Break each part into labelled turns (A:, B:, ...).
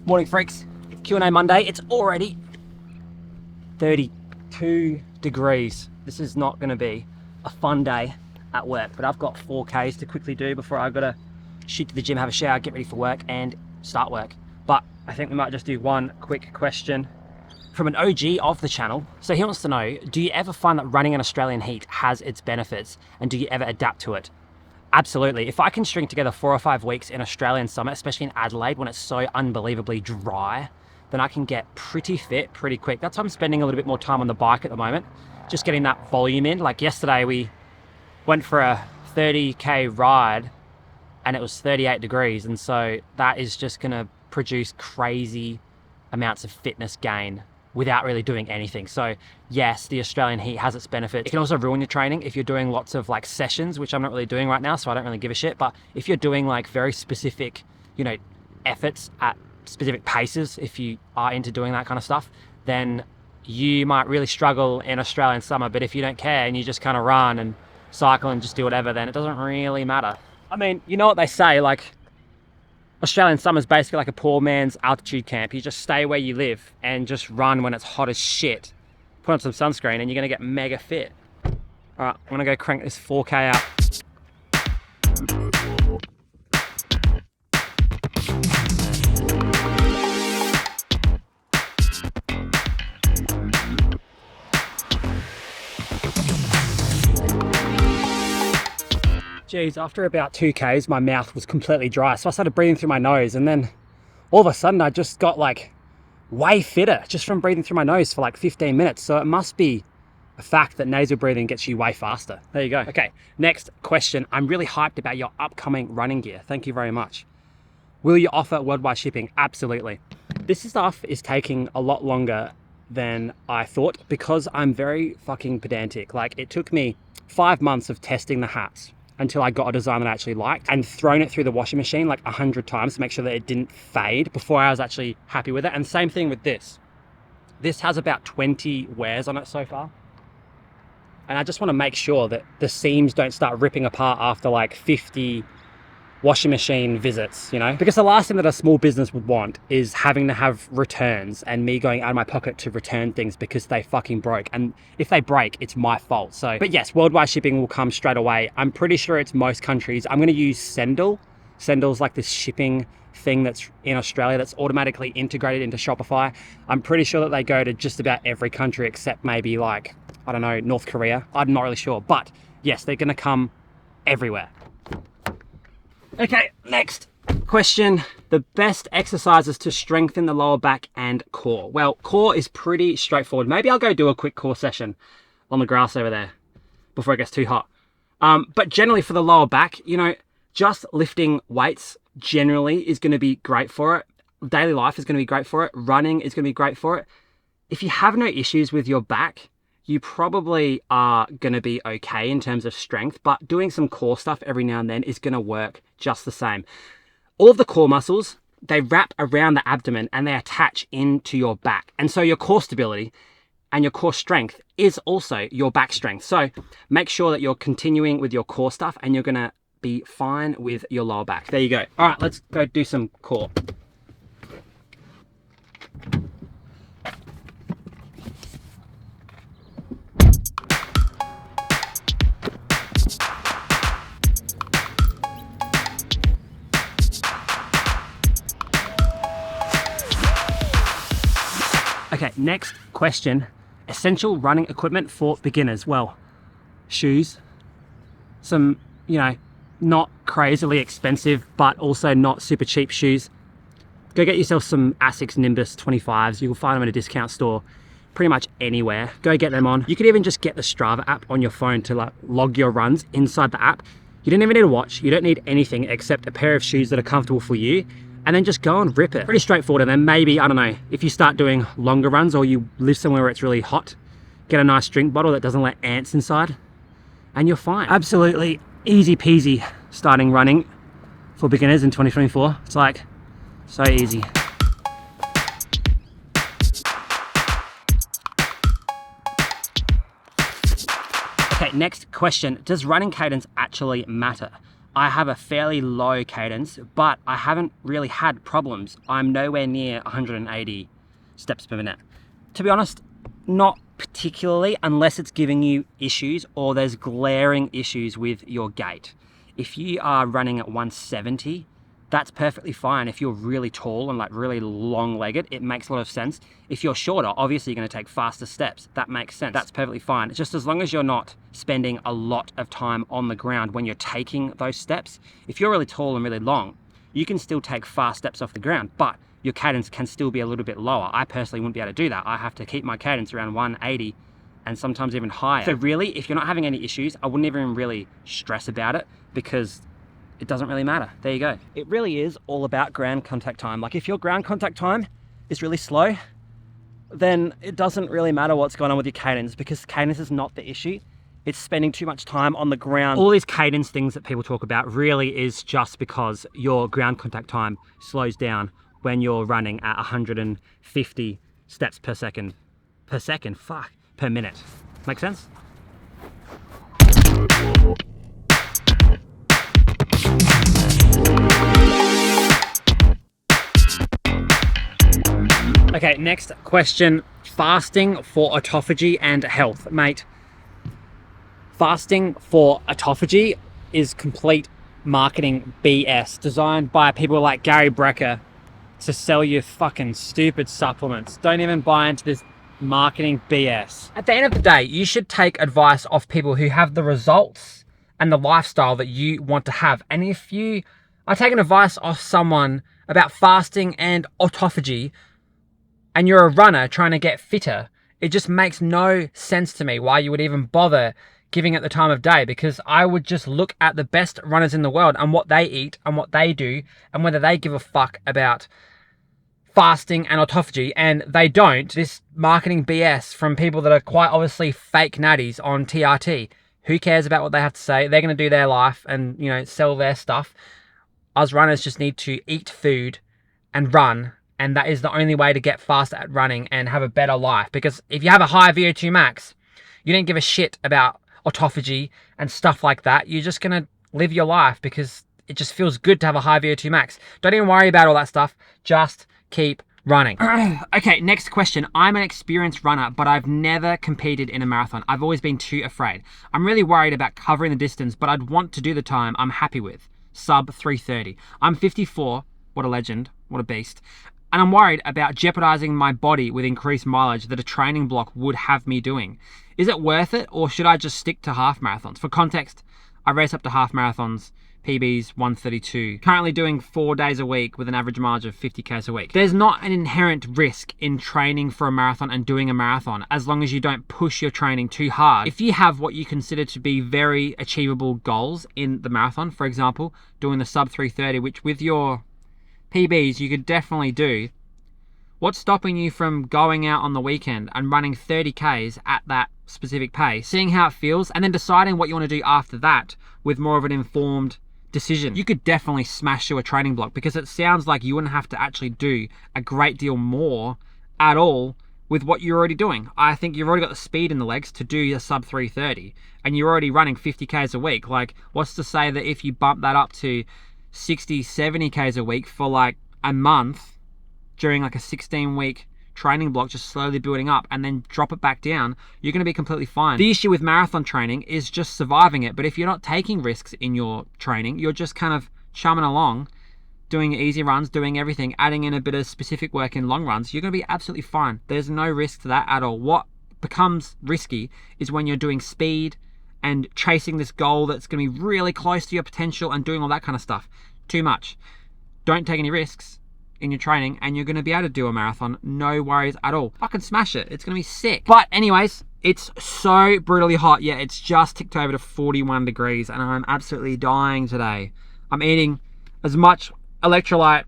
A: Morning freaks, Q&A Monday. It's already 32 degrees. This is not gonna be a fun day at work, but I've got 4Ks to quickly do before I've gotta shoot to the gym, have a shower, get ready for work and start work. But I think we might just do one quick question from an OG of the channel. So he wants to know, do you ever find that running an Australian heat has its benefits and do you ever adapt to it? Absolutely. If I can string together 4 or 5 weeks in Australian summer, especially in Adelaide when it's so unbelievably dry, then I can get pretty fit pretty quick. That's why I'm spending a little bit more time on the bike at the moment, just getting that volume in. Like yesterday we went for a 30k ride and it was 38 degrees, and so that is just going to produce crazy amounts of fitness gain without really doing anything. So yes, the Australian heat has its benefits. It can also ruin your training if you're doing lots of like sessions, which I'm not really doing right now, so I don't really give a shit. But if you're doing like very specific, you know, efforts at specific paces, if you are into doing that kind of stuff, then you might really struggle in Australian summer. But if you don't care and you just kind of run and cycle and just do whatever, then it doesn't really matter. I mean, you know what they say, like Australian summer is basically like a poor man's altitude camp. You just stay where you live and just run when it's hot as shit. Put on some sunscreen and you're gonna get mega fit. All right, I'm gonna go crank this 4K out. Geez, after about 2Ks, my mouth was completely dry. So I started breathing through my nose, and then all of a sudden I just got like way fitter just from breathing through my nose for like 15 minutes. So it must be a fact that nasal breathing gets you way faster. There you go. Okay, next question. I'm really hyped about your upcoming running gear. Thank you very much. Will you offer worldwide shipping? Absolutely. This stuff is taking a lot longer than I thought because I'm very fucking pedantic. Like it took me 5 months of testing the hats until I got a design that I actually liked and thrown it through the washing machine like 100 times to make sure that it didn't fade before I was actually happy with it. And same thing with this. This has about 20 wears on it so far. And I just want to make sure that the seams don't start ripping apart after like 50 washing machine visits, you know? Because the last thing that a small business would want is having to have returns and me going out of my pocket to return things because they fucking broke. And if they break, it's my fault. So, but yes, worldwide shipping will come straight away. I'm pretty sure it's most countries. I'm going to use Sendle. Sendle's like this shipping thing that's in Australia that's automatically integrated into Shopify. I'm pretty sure that they go to just about every country except maybe like, I don't know, North Korea. I'm not really sure, but yes, they're going to come everywhere. Okay, next question. The best exercises to strengthen the lower back and core. Well, core is pretty straightforward. Maybe I'll go do a quick core session on the grass over there before it gets too hot. But generally for the lower back, you know, just lifting weights generally is going to be great for it. Daily life is going to be great for it. Running is going to be great for it. If you have no issues with your back, you probably are going to be okay in terms of strength, but doing some core stuff every now and then is going to work just the same. All of the core muscles, they wrap around the abdomen and they attach into your back. And so your core stability and your core strength is also your back strength. So make sure that you're continuing with your core stuff and you're going to be fine with your lower back. There you go. All right, let's go do some core. Okay, next question. Essential running equipment for beginners. Well, shoes, some, you know, not crazily expensive, but also not super cheap shoes. Go get yourself some Asics Nimbus 25s. You'll find them in a discount store pretty much anywhere. Go get them on. You could even just get the Strava app on your phone to like log your runs inside the app. You don't even need a watch. You don't need anything except a pair of shoes that are comfortable for you. And then just go and rip it. Pretty straightforward. And then maybe, I don't know, if you start doing longer runs or you live somewhere where it's really hot, get a nice drink bottle that doesn't let ants inside and you're fine. Absolutely easy peasy starting running for beginners in 2024. It's like so easy. Okay, next question. Does running cadence actually matter? I have a fairly low cadence, but I haven't really had problems. I'm nowhere near 180 steps per minute. To be honest, not particularly, unless it's giving you issues or there's glaring issues with your gait. If you are running at 170, that's perfectly fine. If you're really tall and like really long-legged, it makes a lot of sense. If you're shorter, obviously you're going to take faster steps. That makes sense. That's perfectly fine. It's just as long as you're not spending a lot of time on the ground when you're taking those steps. If you're really tall and really long, you can still take fast steps off the ground, but your cadence can still be a little bit lower. I personally wouldn't be able to do that. I have to keep my cadence around 180 and sometimes even higher. So really, if you're not having any issues, I wouldn't even really stress about it because it doesn't really matter. There you go. It really is all about ground contact time. Like if your ground contact time is really slow, then it doesn't really matter what's going on with your cadence because cadence is not the issue. It's spending too much time on the ground. All these cadence things that people talk about really is just because your ground contact time slows down when you're running at 150 steps per second. Per minute. Make sense? Okay, next question. Fasting for autophagy and health. Mate, fasting for autophagy is complete marketing BS designed by people like Gary Brecker to sell you fucking stupid supplements. Don't even buy into this marketing BS. At the end of the day, you should take advice off people who have the results and the lifestyle that you want to have. And if you are taking advice off someone about fasting and autophagy, and you're a runner trying to get fitter, it just makes no sense to me why you would even bother giving it the time of day, because I would just look at the best runners in the world and what they eat and what they do and whether they give a fuck about fasting and autophagy, and they don't. This marketing BS from people that are quite obviously fake natties on TRT. Who cares about what they have to say? They're going to do their life and, you know, sell their stuff. Us runners just need to eat food and run. And that is the only way to get faster at running and have a better life. Because if you have a high VO2 max, you don't give a shit about autophagy and stuff like that. You're just going to live your life because it just feels good to have a high VO2 max. Don't even worry about all that stuff. Just keep running. Okay, next question. I'm an experienced runner, but I've never competed in a marathon. I've always been too afraid. I'm really worried about covering the distance, but I'd want to do the time I'm happy with. Sub 3:30. I'm 54. What a legend. What a beast. And I'm worried about jeopardizing my body with increased mileage that a training block would have me doing. Is it worth it, or should I just stick to half marathons? For context, I race up to half marathons, PBs 132. Currently doing 4 days a week with an average mileage of 50 k's a week. There's not an inherent risk in training for a marathon and doing a marathon as long as you don't push your training too hard. If you have what you consider to be very achievable goals in the marathon, for example, doing the sub 3:30, which with your PBs you could definitely do, what's stopping you from going out on the weekend and running 30 k's at that specific pace, seeing how it feels, and then deciding what you want to do after that with more of an informed decision? You could definitely smash through a training block because it sounds like you wouldn't have to actually do a great deal more at all with what you're already doing. I think you've already got the speed in the legs to do your sub 3:30 and you're already running 50 k's a week. Like, what's to say that if you bump that up to 60, 70 k's a week for like a month during like a 16-week training block, just slowly building up, and then drop it back down, you're going to be completely fine. The issue with marathon training is just surviving it. But if you're not taking risks in your training, you're just kind of chumming along, doing easy runs, doing everything, adding in a bit of specific work in long runs, you're going to be absolutely fine. There's no risk to that at all. What becomes risky is when you're doing speed and chasing this goal that's going to be really close to your potential and doing all that kind of stuff. Too much. Don't take any risks in your training and you're going to be able to do a marathon. No worries at all. Fucking smash it. It's going to be sick. But anyways, it's so brutally hot. Yeah, it's just ticked over to 41 degrees and I'm absolutely dying today. I'm eating as much electrolytes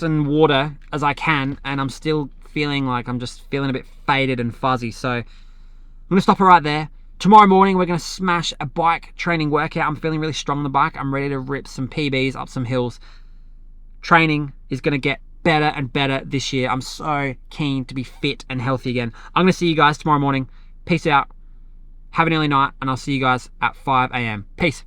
A: and water as I can and I'm still feeling like I'm just feeling a bit faded and fuzzy. So I'm going to stop it right there. Tomorrow morning, we're going to smash a bike training workout. I'm feeling really strong on the bike. I'm ready to rip some PBs up some hills. Training is going to get better and better this year. I'm so keen to be fit and healthy again. I'm going to see you guys tomorrow morning. Peace out. Have an early night, and I'll see you guys at 5 a.m. Peace.